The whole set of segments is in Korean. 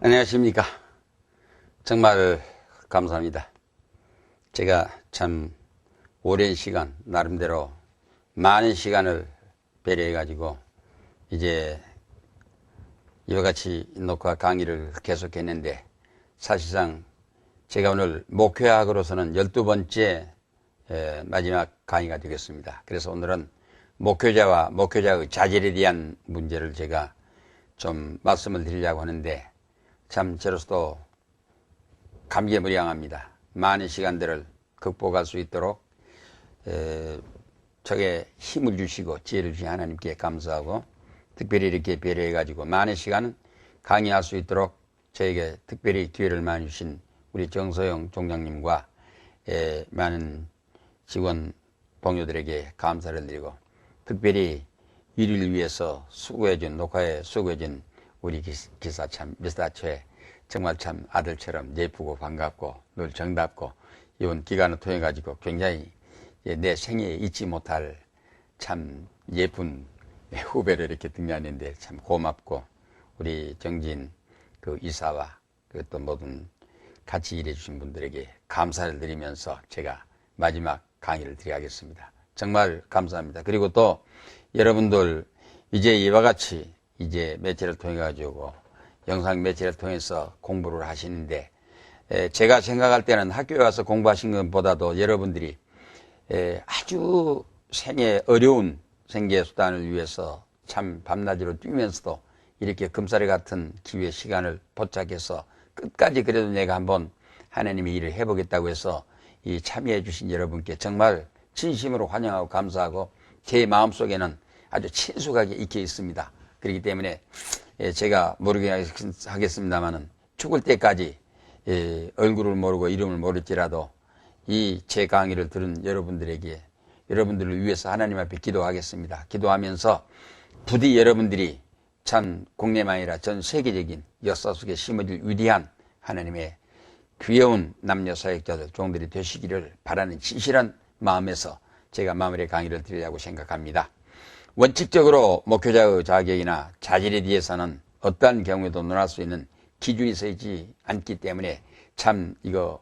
안녕하십니까. 정말 감사합니다. 제가 참 오랜 시간, 나름대로 많은 시간을 배려해가지고 이제 이와 같이 녹화 강의를 계속했는데, 사실상 제가 오늘 목회학으로서는 12번째 마지막 강의가 되겠습니다. 그래서 오늘은 목회자와 목회자의 자질에 대한 문제를 제가 좀 말씀을 드리려고 하는데, 참 저로서도 감개무량합니다. 많은 시간들을 극복할 수 있도록 저게 힘을 주시고 지혜를 주신 하나님께 감사하고, 특별히 이렇게 배려해가지고 많은 시간 강의할 수 있도록 저에게 특별히 기회를 많이 주신 우리 정서영 총장님과 많은 직원 동료들에게 감사를 드리고, 특별히 일을 위해서 수고해준, 녹화에 수고해준 우리 기사 참 미스터최, 정말 참 아들처럼 예쁘고 반갑고 늘 정답고, 이번 기간을 통해 가지고 굉장히 내 생애에 잊지 못할 참 예쁜 후배를 이렇게 등장했는데 참 고맙고, 우리 정진 그 이사와 또 모든 같이 일해 주신 분들에게 감사를 드리면서 제가 마지막 강의를 드리겠습니다. 정말 감사합니다. 그리고 또 여러분들 이제 이와 같이 이제 매체를 통해 가지고 영상 매체를 통해서 공부를 하시는데, 제가 생각할 때는 학교에 와서 공부하신 것보다도 여러분들이 아주 생애 어려운 생계 수단을 위해서 참 밤낮으로 뛰면서도 이렇게 금사리 같은 기회 시간을 포착해서 끝까지 그래도 내가 한번 하나님의 일을 해보겠다고 해서 이 참여해 주신 여러분께 정말 진심으로 환영하고 감사하고, 제 마음속에는 아주 친숙하게 익혀 있습니다. 그렇기 때문에 제가 모르게 하겠습니다만은 죽을 때까지 얼굴을 모르고 이름을 모를지라도 이 제 강의를 들은 여러분들에게, 여러분들을 위해서 하나님 앞에 기도하겠습니다. 기도하면서 부디 여러분들이 참 국내만 아니라 전 세계적인 역사 속에 심어질 위대한 하나님의 귀여운 남녀 사역자들, 종들이 되시기를 바라는 진실한 마음에서 제가 마무리 강의를 드리려고 생각합니다. 원칙적으로 목회자의 자격이나 자질에 대해서는 어떠한 경우에도 논할 수 있는 기준이 서 있지 않기 때문에 참 이거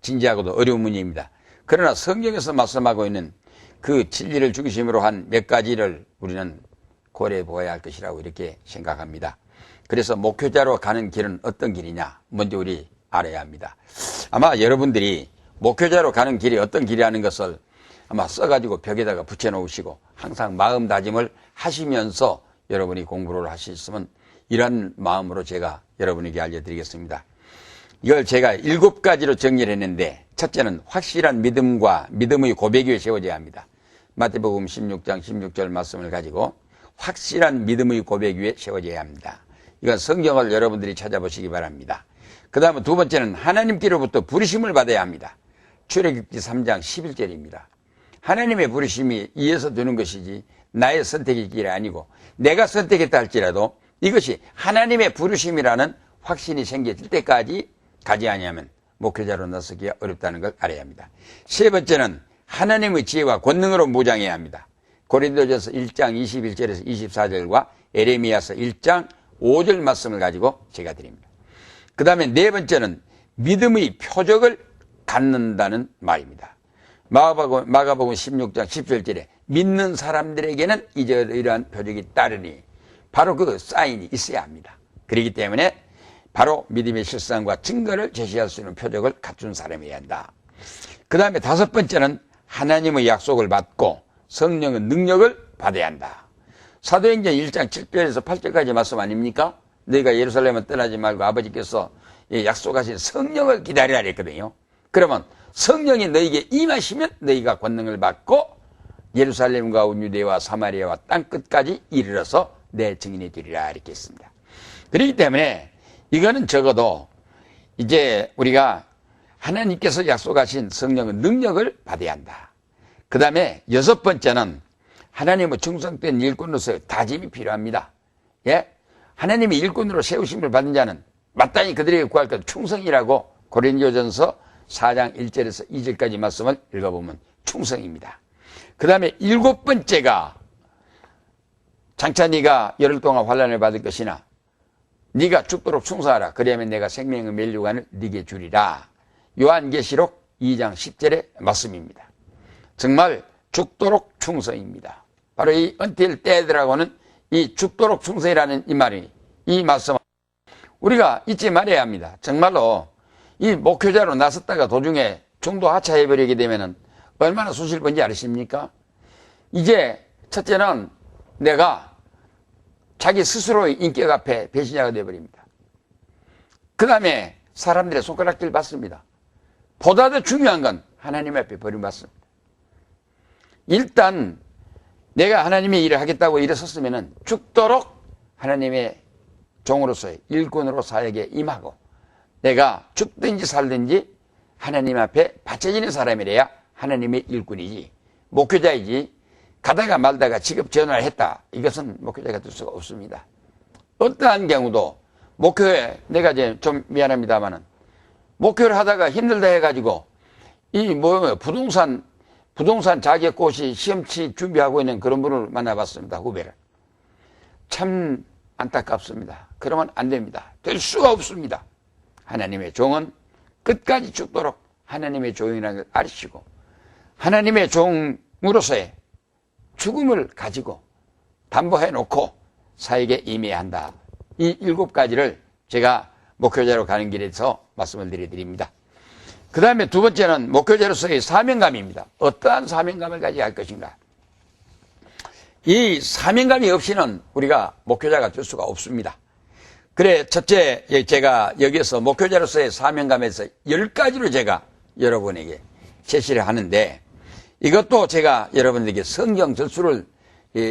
진지하고도 어려운 문제입니다. 그러나 성경에서 말씀하고 있는 그 진리를 중심으로 한 몇 가지를 우리는 고려해 보아야 할 것이라고 이렇게 생각합니다. 그래서 목회자로 가는 길은 어떤 길이냐, 먼저 우리 알아야 합니다. 아마 여러분들이 목회자로 가는 길이 어떤 길이라는 것을 아마 써가지고 벽에다가 붙여놓으시고 항상 마음다짐을 하시면서 여러분이 공부를 하셨으면, 이런 마음으로 제가 여러분에게 알려드리겠습니다. 이걸 제가 7가지로 정리를 했는데, 첫째는 확실한 믿음과 믿음의 고백 위에 세워져야 합니다. 마태복음 16장 16절 말씀을 가지고 확실한 믿음의 고백 위에 세워져야 합니다. 이건 성경을 여러분들이 찾아보시기 바랍니다. 그 다음에 두 번째는 하나님께로부터 부르심을 받아야 합니다. 출애굽기 3장 11절입니다. 하나님의 부르심이 이에서 되는 것이지 나의 선택의 길이 아니고, 내가 선택했다 할지라도 이것이 하나님의 부르심이라는 확신이 생길 때까지 가지 아니하면 목회자로 나서기가 어렵다는 걸 알아야 합니다. 세 번째는 하나님의 지혜와 권능으로 무장해야 합니다. 고린도전서 1장 21절에서 24절과 에레미야서 1장 5절 말씀을 가지고 제가 드립니다. 그 다음에 네 번째는 믿음의 표적을 갖는다는 말입니다. 마가복음 16장 17절에 믿는 사람들에게는 이러한 표적이 따르니, 바로 그 사인이 있어야 합니다. 그렇기 때문에 바로 믿음의 실상과 증거를 제시할 수 있는 표적을 갖춘 사람이어야 한다. 그 다음에 다섯 번째는 하나님의 약속을 받고 성령의 능력을 받아야 한다. 사도행전 1장 7절에서 8절까지 말씀 아닙니까? 너희가 예루살렘을 떠나지 말고 아버지께서 약속하신 성령을 기다리라 했거든요. 그러면 성령이 너희에게 임하시면 너희가 권능을 받고 예루살렘과 유대와 사마리아와 땅끝까지 이르러서 내 증인이 되리라 이렇게 했습니다. 그렇기 때문에 이거는 적어도 이제 우리가 하나님께서 약속하신 성령의 능력을 받아야 한다. 그 다음에 여섯 번째는 하나님의 충성된 일꾼으로서 다짐이 필요합니다. 예? 하나님이 일꾼으로 세우심을 받은 자는 마땅히 그들에게 구할 것 충성이라고 고린도전서 4장 1절에서 2절까지 말씀을 읽어보면 충성입니다. 그 다음에 일곱 번째가 장차 네가 열흘 동안 환난을 받을 것이나 네가 죽도록 충성하라. 그러면 내가 생명의 면류관을 네게 주리라. 요한계시록 2장 10절의 말씀입니다. 정말 죽도록 충성입니다. 바로 이 until death라고는 이 죽도록 충성이라는 이 말이, 이 말씀 우리가 잊지 말아야 합니다. 정말로 이 목회자로 나섰다가 도중에 중도 하차해버리게 되면은 얼마나 손실본지 아십니까? 이제 첫째는 내가 자기 스스로의 인격 앞에 배신자가 되어버립니다. 그 다음에 사람들의 손가락질 받습니다. 보다 더 중요한 건 하나님 앞에 버림받습니다. 일단 내가 하나님의 일을 하겠다고 일어섰으면 죽도록 하나님의 종으로서의 일꾼으로 사역에 임하고 내가 죽든지 살든지 하나님 앞에 바쳐지는 사람이래야 하나님의 일꾼이지 목회자이지 가다가 말다가 직업 전환을 했다. 이것은 목회자가 될 수가 없습니다. 어떠한 경우도 목회에 내가 이제 좀 미안합니다만은 목회를 하다가 힘들다 해가지고 이 부동산 자격고시 시험치 준비하고 있는 그런 분을 만나봤습니다. 후배를. 참 안타깝습니다. 그러면 안 됩니다. 될 수가 없습니다. 하나님의 종은 끝까지 죽도록 하나님의 종이라는 걸 아시고 하나님의 종으로서의 죽음을 가지고 담보해 놓고 사역에 임해야 한다. 이 7가지를 제가 목회자로 가는 길에서 말씀을 드립니다. 그 다음에 두 번째는 목회자로서의 사명감입니다. 어떠한 사명감을 가져야 할 것인가. 이 사명감이 없이는 우리가 목회자가 될 수가 없습니다. 그래 첫째 제가 여기에서 목회자로서의 사명감에서 10가지로 제가 여러분에게 제시를 하는데 이것도 제가 여러분들에게 성경 절수를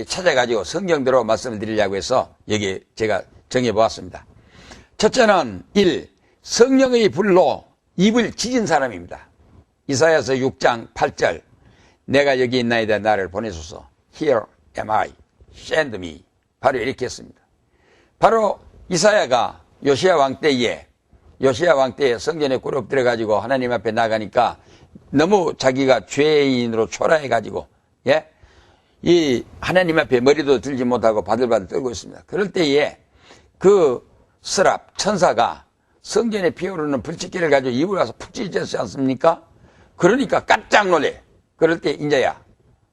찾아가지고 성경대로 말씀을 드리려고 해서 여기 제가 정해보았습니다. 첫째는 1. 성령의 불로 입을 찢은 사람입니다. 이사야서 6장 8절 내가 여기 있나이다 나를 보내소서 Here am I, send me. 바로 이렇게 했습니다. 바로 이사야가 요시야 왕 때에 성전에 꿇어 엎드려가지고 하나님 앞에 나가니까 너무 자기가 죄인으로 초라해가지고 이 하나님 앞에 머리도 들지 못하고 바들바들 떨고 있습니다. 그럴 때에 그 스랍 천사가 성전에 피어오르는 불꽃기를 가지고 입을 와서 푹 찢었지 않습니까? 그러니까 깜짝 놀래. 그럴 때 인자야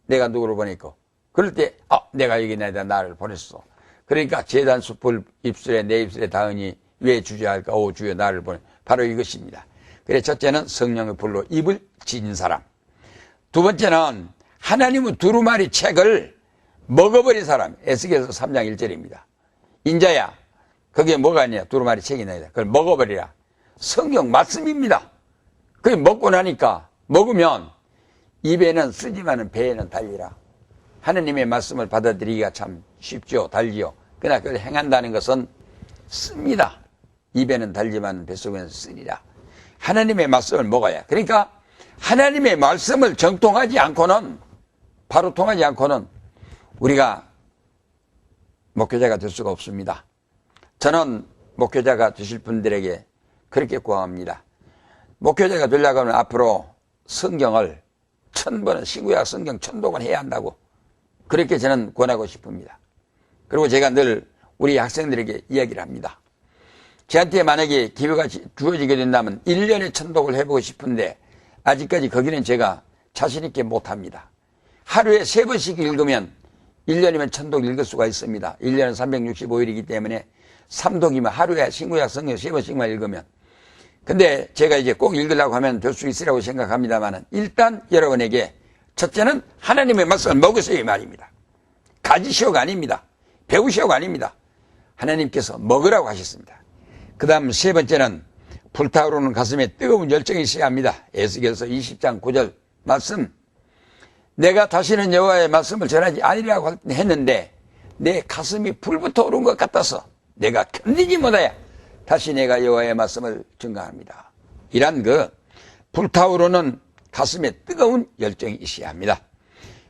내가 누구를 보냈고 그럴 때 내가 여기 있나이다 나를 보냈어. 그러니까 제단 숯불 입술에 내 입술에 닿으니 왜 주저할까 오 주여 나를 보내. 바로 이것입니다. 그래 첫째는 성령의 불로 입을 찢은 사람. 두 번째는 하나님은 두루마리 책을 먹어버린 사람. 에스겔서 3장 1절입니다. 인자야 거기에 뭐가 있냐 두루마리 책이 나이다. 그걸 먹어버리라. 성경 말씀입니다. 그걸 먹고 나니까 먹으면 입에는 쓰지만은 배에는 달리라. 하나님의 말씀을 받아들이기가 참 쉽죠. 달지요. 그러나 그걸 행한다는 것은 씁니다. 입에는 달지만 뱃속에는 쓰리라. 하나님의 말씀을 먹어야. 그러니까 하나님의 말씀을 정통하지 않고는 바로 통하지 않고는 우리가 목회자가 될 수가 없습니다. 저는 목회자가 되실 분들에게 그렇게 구합니다. 목회자가 되려고 하면 앞으로 성경을 1000번은 신구약 성경 1000독은 해야 한다고 그렇게 저는 권하고 싶습니다. 그리고 제가 늘 우리 학생들에게 이야기를 합니다. 저한테 만약에 기회가 주어지게 된다면 1년에 1000독을 해보고 싶은데 아직까지 거기는 제가 자신 있게 못합니다. 하루에 3번씩 읽으면 1년이면 1000독 읽을 수가 있습니다. 1년은 365일이기 때문에 3독이면 하루에 신구약 성경 3번씩만 읽으면. 근데 제가 이제 꼭 읽으려고 하면 될 수 있으라고 생각합니다만 일단 여러분에게 첫째는 하나님의 말씀을 먹으세요 이 말입니다. 가지시오가 아닙니다. 배우시오가 아닙니다. 하나님께서 먹으라고 하셨습니다. 그 다음 세 번째는 불타오르는 가슴에 뜨거운 열정이 있어야 합니다. 에스겔서 20장 9절 말씀. 내가 다시는 여호와의 말씀을 전하지 아니라고 했는데 내 가슴이 불부터 오른 것 같아서 내가 견디지 못하여 다시 내가 여호와의 말씀을 증거합니다. 이란 그 불타오르는 가슴에 뜨거운 열정이 있어야 합니다.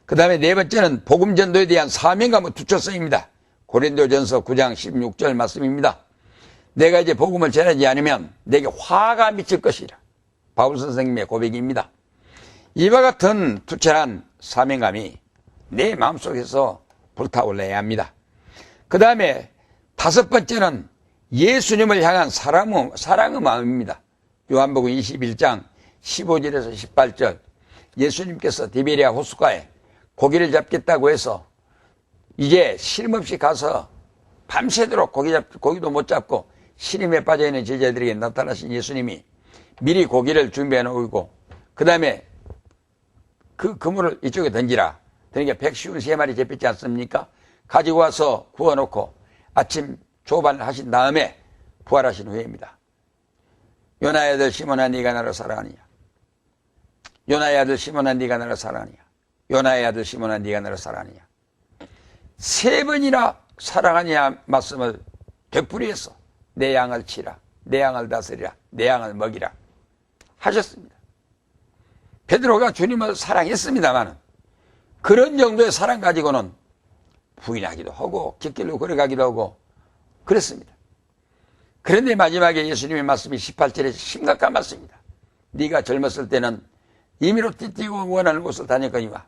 그 다음에 네 번째는 복음 전도에 대한 사명감의 투철성입니다. 고린도전서 9장 16절 말씀입니다. 내가 이제 복음을 전하지 않으면 내게 화가 미칠 것이라. 바울 선생님의 고백입니다. 이와 같은 투철한 사명감이 내 마음속에서 불타올라야 합니다. 그 다음에 다섯 번째는 예수님을 향한 사랑의 마음입니다. 요한복음 21장 15절에서 18절, 예수님께서 디베리아 호숫가에 고기를 잡겠다고 해서 이제 시름없이 가서 밤새도록 고기도 못 잡고 시름에 빠져있는 제자들에게 나타나신 예수님이 미리 고기를 준비해 놓고 그 다음에 그 그물을 이쪽에 던지라. 그러니까 153마리 잡혔지 않습니까? 가지고 와서 구워놓고 아침 조반을 하신 다음에 부활하신 후에입니다. 요나의 아들 시몬아 네가 나를 사랑하느냐. 요나의 아들 시몬아 네가 나를 사랑하느냐. 요나의 아들 시몬아 네가 나를 사랑하느냐. 3번이나 사랑하느냐 말씀을 되풀이해서 내 양을 치라, 내 양을 다스리라, 내 양을 먹이라 하셨습니다. 베드로가 주님을 사랑했습니다만 그런 정도의 사랑 가지고는 부인하기도 하고 깃길로 걸어가기도 하고 그랬습니다. 그런데 마지막에 예수님의 말씀이 18절에 심각한 말씀입니다. 네가 젊었을 때는 임의로 띠띠고 원하는 곳을 다녔거니와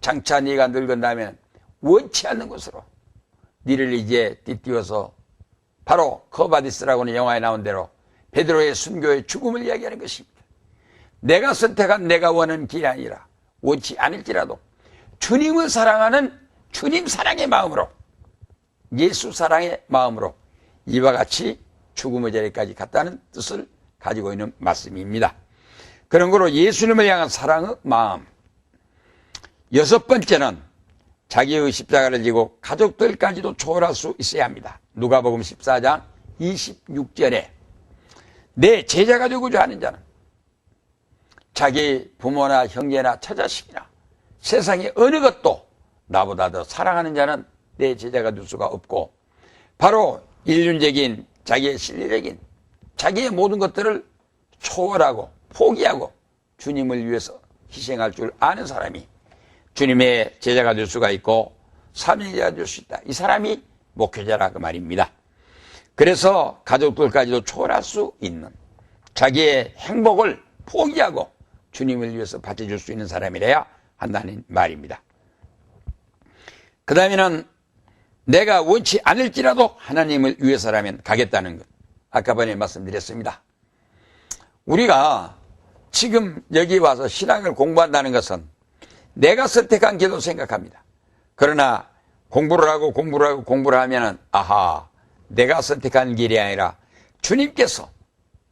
장차 네가 늙은 다음에 원치 않는 곳으로 네를 이제 띠띠워서 바로 커바디스라고 하는 영화에 나온 대로 베드로의 순교의 죽음을 이야기하는 것입니다. 내가 선택한 내가 원하는 길이 아니라 원치 않을지라도 주님을 사랑하는 주님 사랑의 마음으로, 예수 사랑의 마음으로 이와 같이 죽음의 자리까지 갔다는 뜻을 가지고 있는 말씀입니다. 그런 거로 예수님을 향한 사랑의 마음. 6번째는 자기의 십자가를 지고 가족들까지도 초월할 수 있어야 합니다. 누가복음 14장 26절에 내 제자가 되고자 하는 자는 자기 부모나 형제나 처자식이나 세상의 어느 것도 나보다 더 사랑하는 자는 내 제자가 될 수가 없고, 바로 인륜적인 자기의 실리적인 자기의 모든 것들을 초월하고 포기하고 주님을 위해서 희생할 줄 아는 사람이 주님의 제자가 될 수가 있고 사명자가 될 수 있다. 이 사람이 목회자라 그 말입니다. 그래서 가족들까지도 초월할 수 있는 자기의 행복을 포기하고 주님을 위해서 바쳐줄 수 있는 사람이라야 한다는 말입니다. 그 다음에는 내가 원치 않을지라도 하나님을 위해서라면 가겠다는 것. 아까 전에 말씀드렸습니다. 우리가 지금 여기 와서 신앙을 공부한다는 것은 내가 선택한 길로 생각합니다. 그러나 공부를 하면은 아하, 내가 선택한 길이 아니라 주님께서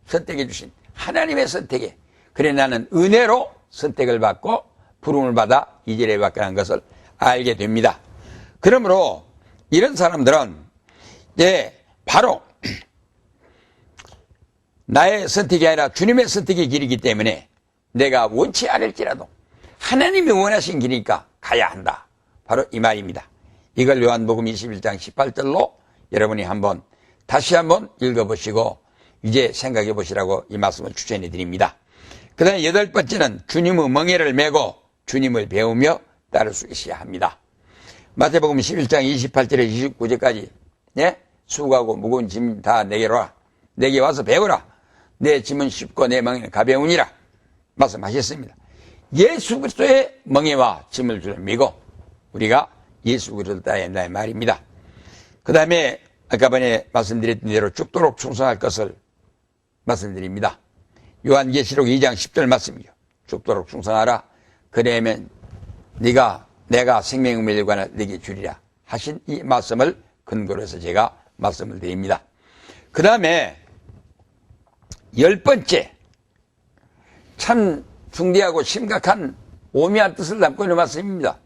선택해 주신 하나님의 선택에, 그래 나는 은혜로 선택을 받고 부름을 받아 이 자리에 왔게 한 것을 알게 됩니다. 그러므로 이런 사람들은 바로 나의 선택이 아니라 주님의 선택의 길이기 때문에 내가 원치 않을지라도 하나님이 원하신 길이니까 가야 한다. 바로 이 말입니다. 이걸 요한복음 21장 18절로 여러분이 다시 한번 읽어보시고 이제 생각해 보시라고 이 말씀을 추천해 드립니다. 그 다음에 8번째는 주님의 멍에를 메고 주님을 배우며 따를 수 있어야 합니다. 마태복음 11장 28절에 29절까지 수고하고 무거운 짐 다 내게로 와. 내게 와서 배우라. 내 짐은 쉽고 내 멍에는 가벼우니라 말씀하셨습니다. 예수 그리스도의 멍에와 짐을 줄 믿고 우리가 예수 그리스도를 따라야 한다는 말입니다. 그 다음에 아까 전에 말씀드렸던 대로 죽도록 충성할 것을 말씀드립니다. 요한계시록 2장 10절 말씀이죠. 죽도록 충성하라. 그러면 내가 생명의 멸관을 네게 주리라 하신 이 말씀을 근거로 해서 제가 말씀을 드립니다. 그 다음에 10번째, 참 중대하고 심각한 오묘한 뜻을 담고 있는 말씀입니다.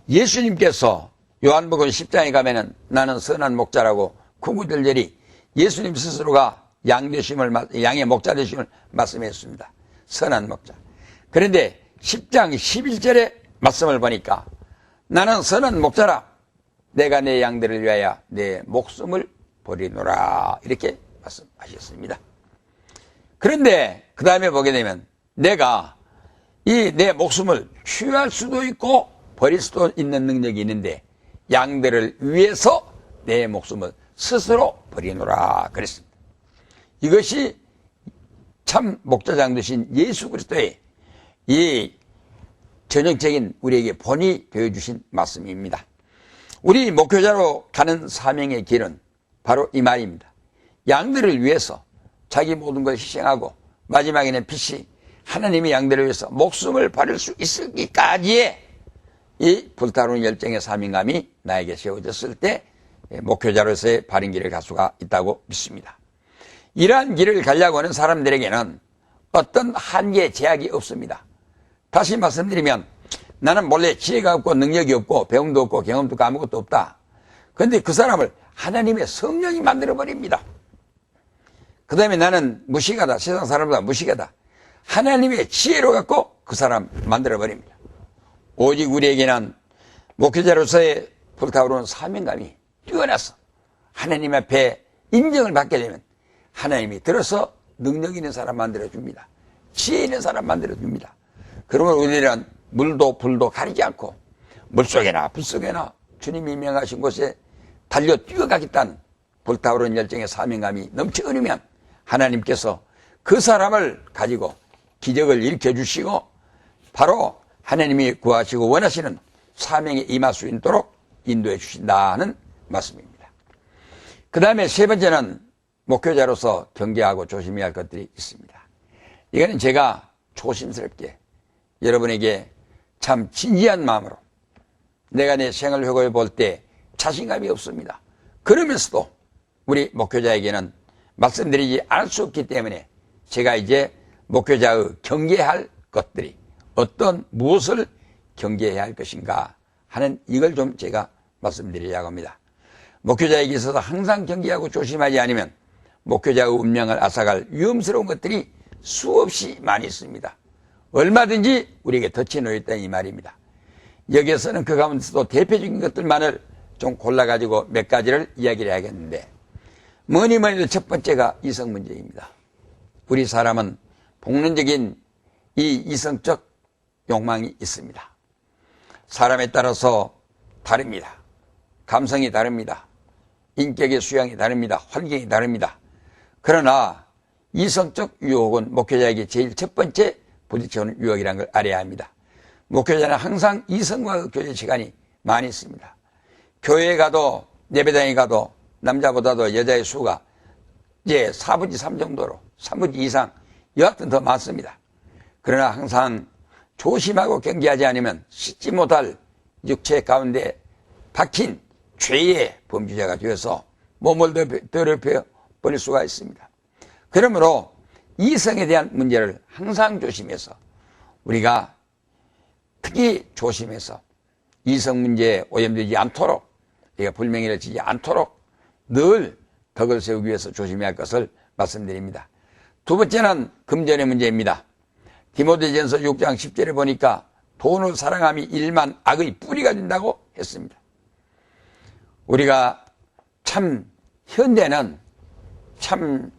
예수님께서 요한복음 10장에 가면은 나는 선한 목자라고 구구절절히 예수님 스스로가 양의 목자 되심을 말씀했습니다. 선한 목자. 그런데 10장 11절의 말씀을 보니까 나는 선한 목자라. 내가 내 양들을 위하여 내 목숨을 버리노라. 이렇게 말씀하셨습니다. 그런데 그 다음에 보게 되면 내가 이 내 목숨을 취할 수도 있고 버릴 수도 있는 능력이 있는데 양들을 위해서 내 목숨을 스스로 버리노라 그랬습니다. 이것이 참 목자장 되신 예수 그리스도의 이 전형적인 우리에게 본이 되어주신 말씀입니다. 우리 목회자로 가는 사명의 길은 바로 이 말입니다. 양들을 위해서 자기 모든 걸 희생하고 마지막에는 빛이 하나님의 양들을 위해서 목숨을 바를 수 있을기까지의 이 불타오르는 열정의 사명감이 나에게 세워졌을 때 목회자로서의 바른 길을 갈 수가 있다고 믿습니다. 이러한 길을 가려고 하는 사람들에게는 어떤 한계, 제약이 없습니다. 다시 말씀드리면 나는 원래 지혜가 없고 능력이 없고 배움도 없고 경험도 없고 아무것도 없다. 그런데 그 사람을 하나님의 성령이 만들어버립니다. 그 다음에 나는 무식하다. 세상 사람보다 무식하다. 하나님의 지혜로 갖고 그 사람 만들어버립니다. 오직 우리에게는 목회자로서의 불타오르는 사명감이 뛰어나서 하나님 앞에 인정을 받게 되면 하나님이 들어서 능력 있는 사람 만들어줍니다. 지혜 있는 사람 만들어줍니다. 그러면 우리는 물도 불도 가리지 않고 물속에나 불속에나 주님이 명하신 곳에 달려 뛰어가겠다는 불타오르는 열정의 사명감이 넘쳐 흐르면 하나님께서 그 사람을 가지고 기적을 일으켜주시고 바로 하나님이 구하시고 원하시는 사명에 임할 수 있도록 인도해 주신다는 말씀입니다. 그 다음에 세 번째는 목회자로서 경계하고 조심해야 할 것들이 있습니다. 이거는 제가 조심스럽게 여러분에게 참 진지한 마음으로 내가 내 생을 회고해 볼 때 자신감이 없습니다. 그러면서도 우리 목회자에게는 말씀드리지 않을 수 없기 때문에 제가 이제 목회자의 경계할 것들이 무엇을 경계해야 할 것인가 하는 이걸 좀 제가 말씀드리려고 합니다. 목회자에게 있어서 항상 경계하고 조심하지 않으면 목회자의 운명을 앗아갈 위험스러운 것들이 수없이 많이 있습니다. 얼마든지 우리에게 덫이 놓여있다 이 말입니다. 여기에서는 그 가운데서도 대표적인 것들만을 좀 골라가지고 몇 가지를 이야기를 해야겠는데 뭐니 해도 첫 번째가 이성 문제입니다. 우리 사람은 복론적인 이 이성적 욕망이 있습니다. 사람에 따라서 다릅니다. 감성이 다릅니다. 인격의 수양이 다릅니다. 환경이 다릅니다. 그러나 이성적 유혹은 목회자에게 제일 첫 번째 부딪혀오는 유혹이라는 걸 알아야 합니다. 목회자는 항상 이성과 교제 시간이 많이 있습니다. 교회에 가도 예배당에 가도 남자보다도 여자의 수가 이제 4분의 3 정도로 3분의 2 이상 여하튼 더 많습니다. 그러나 항상 조심하고 경계하지 않으면 씻지 못할 육체 가운데 박힌 죄의 범죄자가 되어서 몸을 더럽혀 버릴 수가 있습니다. 그러므로 이성에 대한 문제를 항상 조심해서 우리가 특히 조심해서 이성 문제에 오염되지 않도록 우리가 불명예를 지지 않도록 늘 덕을 세우기 위해서 조심해야 할 것을 말씀드립니다. 두 번째는 금전의 문제입니다. 디모데전서 6장 10절에 보니까 돈을 사랑함이 일만 악의 뿌리가 된다고 했습니다. 우리가 참 현대는 참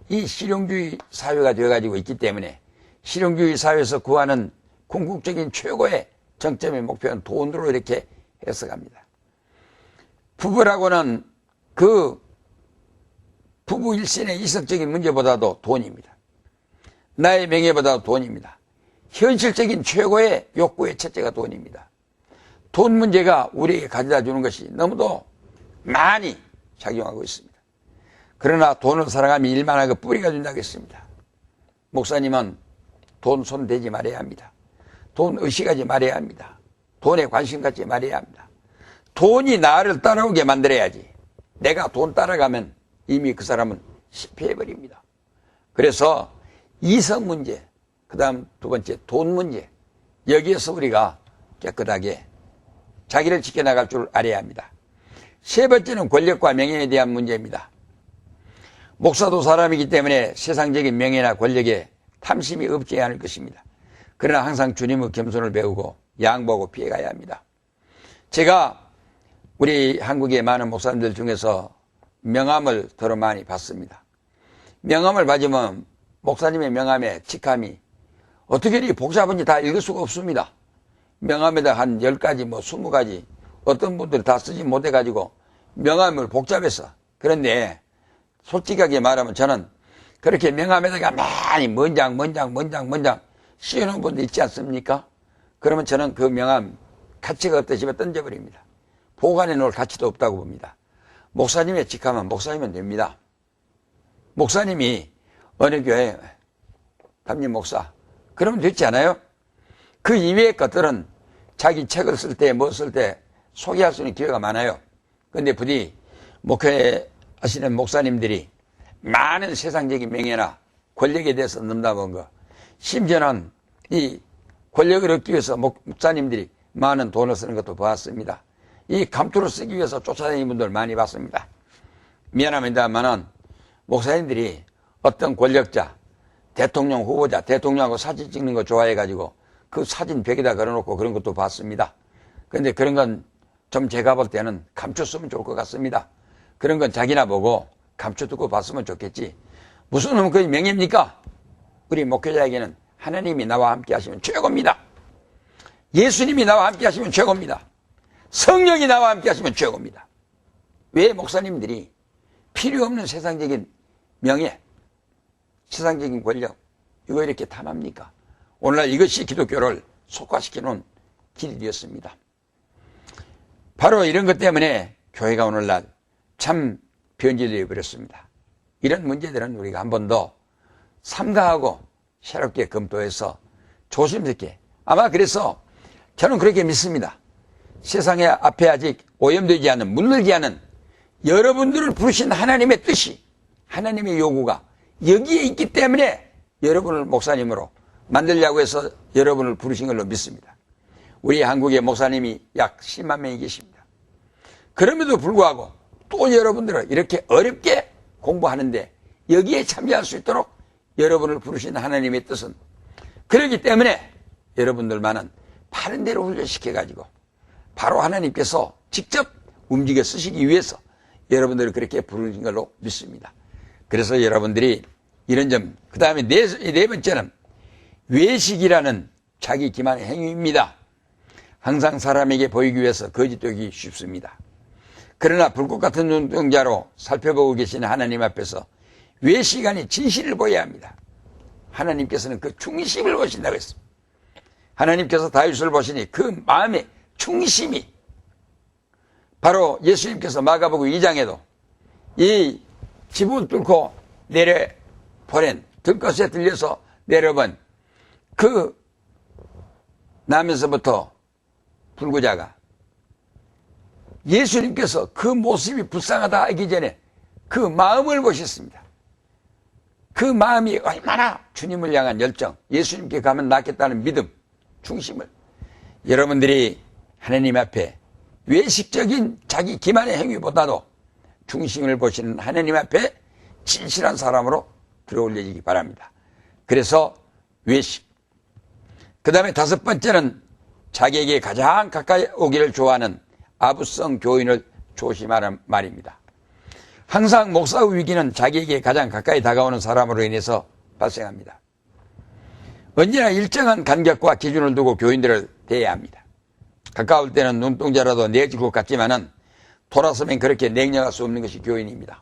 이 실용주의 사회가 되어가지고 있기 때문에 실용주의 사회에서 구하는 궁극적인 최고의 정점의 목표는 돈으로 이렇게 해석합니다. 부부라고는 그 부부 일신의 이성적인 문제보다도 돈입니다. 나의 명예보다도 돈입니다. 현실적인 최고의 욕구의 첫째가 돈입니다. 돈 문제가 우리에게 가져다 주는 것이 너무도 많이 작용하고 있습니다. 그러나 돈을 사랑하면 일만하고 뿌리가 준다고 했습니다. 목사님은 돈 손 대지 말아야 합니다. 돈 의식하지 말아야 합니다. 돈에 관심 갖지 말아야 합니다. 돈이 나를 따라오게 만들어야지. 내가 돈 따라가면 이미 그 사람은 실패해버립니다. 그래서 이성 문제, 그 다음 두 번째 돈 문제, 여기에서 우리가 깨끗하게 자기를 지켜나갈 줄 알아야 합니다. 세 번째는 권력과 명예에 대한 문제입니다. 목사도 사람이기 때문에 세상적인 명예나 권력에 탐심이 없지 않을 것입니다. 그러나 항상 주님의 겸손을 배우고 양보하고 피해가야 합니다. 제가 우리 한국의 많은 목사님들 중에서 명함을 더러 많이 받습니다. 명함을 받으면 목사님의 명함의 직함이 어떻게 이렇게 복잡한지 다 읽을 수가 없습니다. 명함에다 한 10가지 20가지 어떤 분들이 다 쓰지 못해가지고 명함을 복잡해서 그런데 솔직하게 말하면 저는 그렇게 명함에다가 많이 먼장 씌워놓은 분도 있지 않습니까? 그러면 저는 그 명함 가치가 없다 집에 던져버립니다. 보관해 놓을 가치도 없다고 봅니다. 목사님의 직함은 목사님은 됩니다. 목사님이 어느 교회 담임 목사 그러면 됐지 않아요? 그 이외의 것들은 자기 책을 쓸 때 뭐 쓸 때 소개할 수 있는 기회가 많아요. 그런데 부디 목회 하시는 목사님들이 많은 세상적인 명예나 권력에 대해서 넘나본 거, 심지어는 이 권력을 얻기 위해서 목사님들이 많은 돈을 쓰는 것도 봤습니다. 이 감투를 쓰기 위해서 쫓아다니는 분들 많이 봤습니다. 미안합니다만은 목사님들이 어떤 권력자, 대통령 후보자, 대통령하고 사진 찍는 거 좋아해가지고 그 사진 벽에다 걸어놓고 그런 것도 봤습니다. 그런데 그런 건 좀 제가 볼 때는 감췄으면 좋을 것 같습니다. 그런 건 자기나 보고 감춰두고 봤으면 좋겠지. 무슨 놈은 그게 명예입니까? 우리 목회자에게는 하나님이 나와 함께 하시면 최고입니다. 예수님이 나와 함께 하시면 최고입니다. 성령이 나와 함께 하시면 최고입니다. 왜 목사님들이 필요 없는 세상적인 명예, 세상적인 권력, 이거 이렇게 탐합니까? 오늘날 이것이 기독교를 속화시키는 길이 되었습니다. 바로 이런 것 때문에 교회가 오늘날 참 변질되어 버렸습니다. 이런 문제들은 우리가 한 번 더 삼가하고 새롭게 검토해서 조심스럽게, 아마 그래서 저는 그렇게 믿습니다. 세상에 앞에 아직 오염되지 않은, 물들지 않은 여러분들을 부르신 하나님의 뜻이, 하나님의 요구가 여기에 있기 때문에 여러분을 목사님으로 만들려고 해서 여러분을 부르신 걸로 믿습니다. 우리 한국에 목사님이 약 10만 명이 계십니다. 그럼에도 불구하고 또 여러분들을 이렇게 어렵게 공부하는데 여기에 참여할 수 있도록 여러분을 부르신 하나님의 뜻은, 그렇기 때문에 여러분들만은 바른 대로 훈련시켜가지고 바로 하나님께서 직접 움직여 쓰시기 위해서 여러분들을 그렇게 부르신 걸로 믿습니다. 그래서 여러분들이 이런 점, 그 다음에 네 번째는 외식이라는 자기 기만의 행위입니다. 항상 사람에게 보이기 위해서 거짓되기 쉽습니다. 그러나 불꽃 같은 눈동자로 살펴보고 계시는 하나님 앞에서 외식 아닌 진실을 보여야 합니다. 하나님께서는 그 중심을 보신다고 했습니다. 하나님께서 다윗을 보시니 그 마음의 중심이, 바로 예수님께서 마가복음 2장에도 이 지붕을 뚫고 내려보낸, 들것에 들려서 내려본 그 나면서부터 불구자가 예수님께서 그 모습이 불쌍하다 하기 전에 그 마음을 보셨습니다. 그 마음이 얼마나 주님을 향한 열정, 예수님께 가면 낫겠다는 믿음, 중심을, 여러분들이 하나님 앞에 외식적인 자기 기만의 행위보다도 중심을 보시는 하나님 앞에 진실한 사람으로 들어올려지기 바랍니다. 그래서 외식. 그 다음에 다섯 번째는 자기에게 가장 가까이 오기를 좋아하는 아부성 교인을 조심하라는 말입니다. 항상 목사의 위기는 자기에게 가장 가까이 다가오는 사람으로 인해서 발생합니다. 언제나 일정한 간격과 기준을 두고 교인들을 대해야 합니다. 가까울 때는 눈동자라도 내질 것 같지만은 돌아서면 그렇게 냉정할 수 없는 것이 교인입니다.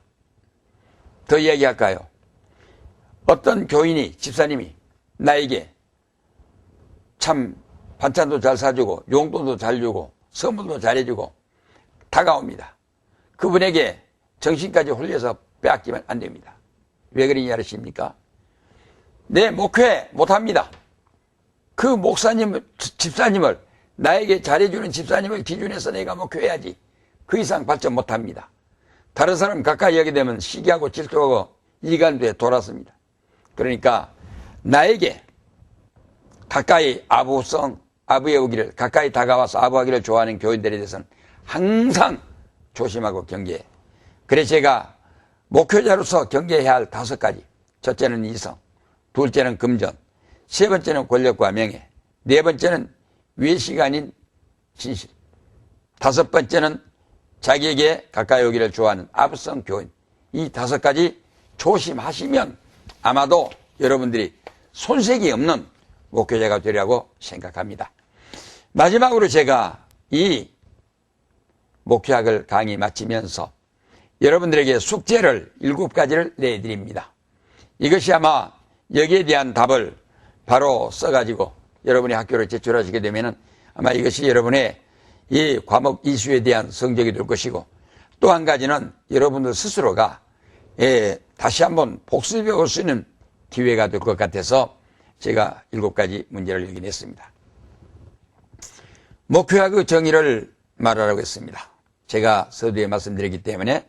더 이야기할까요? 어떤 교인이, 집사님이 나에게 참 반찬도 잘 사주고 용돈도 잘 주고 선물도 잘해주고 다가옵니다. 그분에게 정신까지 홀려서 빼앗기면 안 됩니다. 왜 그러냐 아십니까? 내 목회 못합니다. 그 목사님, 집사님을, 나에게 잘해주는 집사님을 기준해서 내가 목회해야지. 그 이상 발전 못합니다. 다른 사람 가까이 하게 되면 시기하고 질투하고 이간도에 돌았습니다. 그러니까 나에게 가까이 아부의 오기를, 가까이 다가와서 아부하기를 좋아하는 교인들에 대해서는 항상 조심하고 경계해. 그래서 제가 목회자로서 경계해야 할 5가지. 첫째는 이성, 둘째는 금전, 세 번째는 권력과 명예, 네 번째는 외식 아닌 진실, 다섯 번째는 자기에게 가까이 오기를 좋아하는 아부성 교인. 이 5가지 조심하시면 아마도 여러분들이 손색이 없는 목회자가 되리라고 생각합니다. 마지막으로 제가 이 목회학을 강의 마치면서 여러분들에게 숙제를 7가지를 내드립니다. 이것이 아마 여기에 대한 답을 바로 써가지고 여러분이 학교로 제출하시게 되면은 아마 이것이 여러분의 이 과목 이수에 대한 성적이 될 것이고, 또 한 가지는 여러분들 스스로가 다시 한번 복습해 올 수 있는 기회가 될 것 같아서 제가 7가지 문제를 여기 냈습니다. 목표와 그 정의를 말하라고 했습니다. 제가 서두에 말씀드렸기 때문에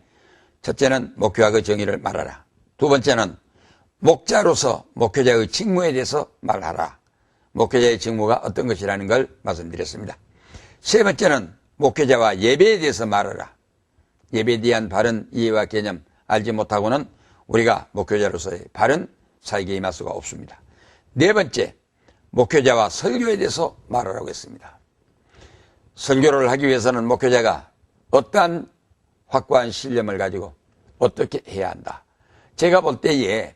첫째는 목표와 그 정의를 말하라. 두 번째는 목자로서 목회자의 직무에 대해서 말하라. 목회자의 직무가 어떤 것이라는 걸 말씀드렸습니다. 세 번째는 목회자와 예배에 대해서 말하라. 예배에 대한 바른 이해와 개념 알지 못하고는 우리가 목회자로서의 바른 사역에 임할 수가 없습니다. 네 번째, 목회자와 설교에 대해서 말하라고 했습니다. 설교를 하기 위해서는 목회자가 어떠한 확고한 신념을 가지고 어떻게 해야 한다. 제가 볼 때에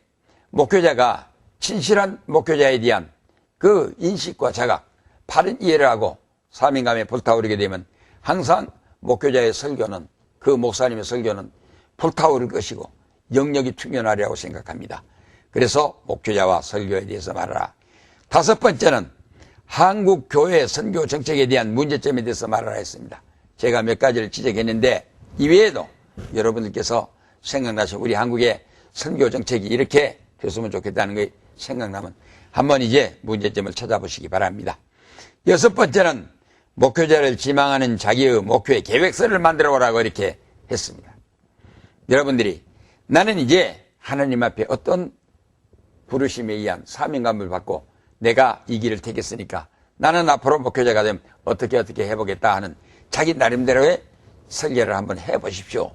목회자가 진실한 목회자에 대한 그 인식과 자각, 바른 이해를 하고 사명감에 불타오르게 되면 항상 목회자의 설교는, 그 목사님의 설교는 불타오를 것이고 영역이 튀어나오리라고 생각합니다. 그래서 목회자와 설교에 대해서 말하라. 다섯 번째는 한국 교회 선교 정책에 대한 문제점에 대해서 말하라 했습니다. 제가 몇 가지를 지적했는데 이외에도 여러분들께서 생각나서 우리 한국의 선교 정책이 이렇게 됐으면 좋겠다는 게 생각나면 한번 이제 문제점을 찾아보시기 바랍니다. 여섯 번째는 목회자를 지망하는 자기의 목회 계획서를 만들어 오라고 이렇게 했습니다. 여러분들이 나는 이제 하나님 앞에 어떤 부르심에 의한 사명감을 받고 내가 이 길을 택했으니까 나는 앞으로 목회자가 되면 어떻게 해보겠다 하는 자기 나름대로의 설계를 한번 해보십시오.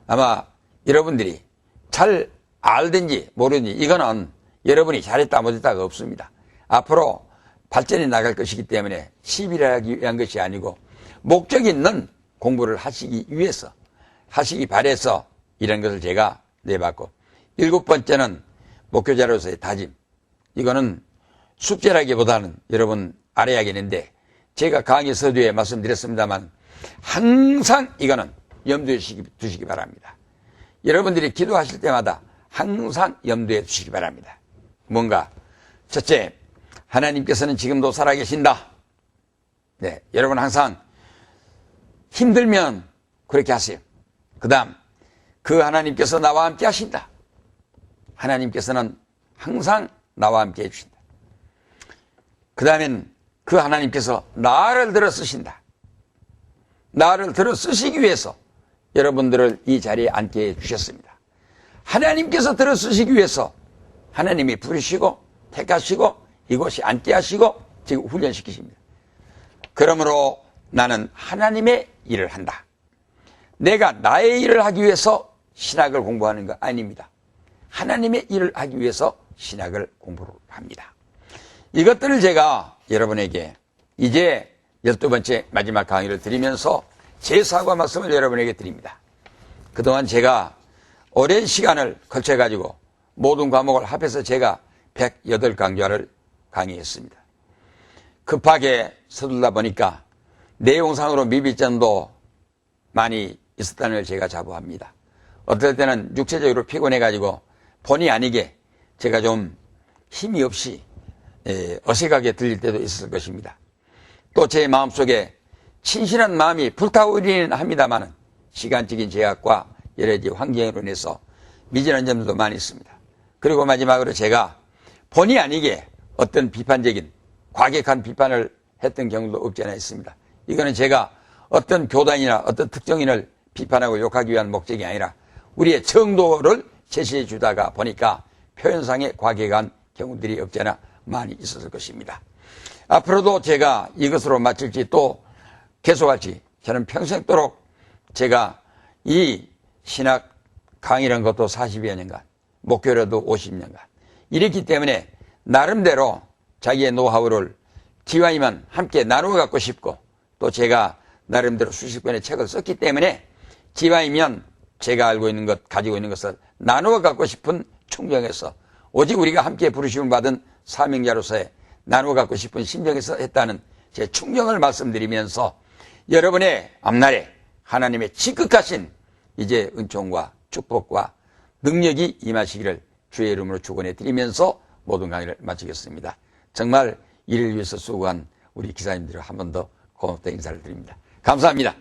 아마 여러분들이 잘 알든지 모르든지 이거는 여러분이 잘했다 못했다가 없습니다. 앞으로 발전이 나갈 것이기 때문에 시비를 하기 위한 것이 아니고 목적 있는 공부를 하시기 위해서 하시기 바래서 이런 것을 제가 내봤고, 일곱 번째는 목회자로서의 다짐. 이거는 숙제라기보다는 여러분 알아야겠는데 제가 강의 서두에 말씀드렸습니다만 항상 이거는 염두에 두시기 바랍니다. 여러분들이 기도하실 때마다 항상 염두에 두시기 바랍니다. 뭔가 첫째, 하나님께서는 지금도 살아계신다. 네, 여러분 항상 힘들면 그렇게 하세요. 그 다음, 그 하나님께서 나와 함께 하신다. 하나님께서는 항상 나와 함께 해주신다. 그 다음엔 그 하나님께서 나를 들어 쓰신다. 나를 들어 쓰시기 위해서 여러분들을 이 자리에 앉게 해주셨습니다. 하나님께서 들어 쓰시기 위해서 하나님이 부르시고 택하시고 이곳에 앉게 하시고 지금 훈련시키십니다. 그러므로 나는 하나님의 일을 한다. 내가 나의 일을 하기 위해서 신학을 공부하는 거 아닙니다. 하나님의 일을 하기 위해서 신학을 공부를 합니다. 이것들을 제가 여러분에게 이제 12번째 마지막 강의를 드리면서 제 사과 말씀을 여러분에게 드립니다. 그동안 제가 오랜 시간을 걸쳐가지고 모든 과목을 합해서 제가 108강좌를 강의했습니다. 급하게 서둘러다 보니까 내용상으로 미비점도 많이 있었다는 걸 제가 자부합니다. 어떨 때는 육체적으로 피곤해가지고 본의 아니게 제가 좀 힘이 없이 어색하게 들릴 때도 있었을 것입니다. 또 제 마음속에 친실한 마음이 불타오르긴 합니다만 시간적인 제약과 여러 가지 환경으로 인해서 미진한 점도 많이 있습니다. 그리고 마지막으로 제가 본의 아니게 어떤 비판적인 과격한 비판을 했던 경우도 없지 않아 있습니다. 이거는 제가 어떤 교단이나 어떤 특정인을 비판하고 욕하기 위한 목적이 아니라 우리의 정도를 제시해 주다가 보니까 표현상의 과격한 경우들이 없지 않아 많이 있었을 것입니다. 앞으로도 제가 이것으로 마칠지 또 계속할지 저는 평생도록 제가 이 신학 강의라는 것도 40여 년간 목회로도 50년간 이랬기 때문에 나름대로 자기의 노하우를 기왕이면 함께 나누어 갖고 싶고 또 제가 나름대로 수십 권의 책을 썼기 때문에 기왕이면 제가 알고 있는 것, 가지고 있는 것을 나누어 갖고 싶은 충정에서 오직 우리가 함께 부르심을 받은 사명자로서의 나누어 갖고 싶은 심정에서 했다는 제 충정을 말씀드리면서 여러분의 앞날에 하나님의 지극하신 이제 은총과 축복과 능력이 임하시기를 주의 이름으로 축원해 드리면서 모든 강의를 마치겠습니다. 정말 이를 위해서 수고한 우리 기사님들을 한 번 더 고맙다 인사를 드립니다. 감사합니다.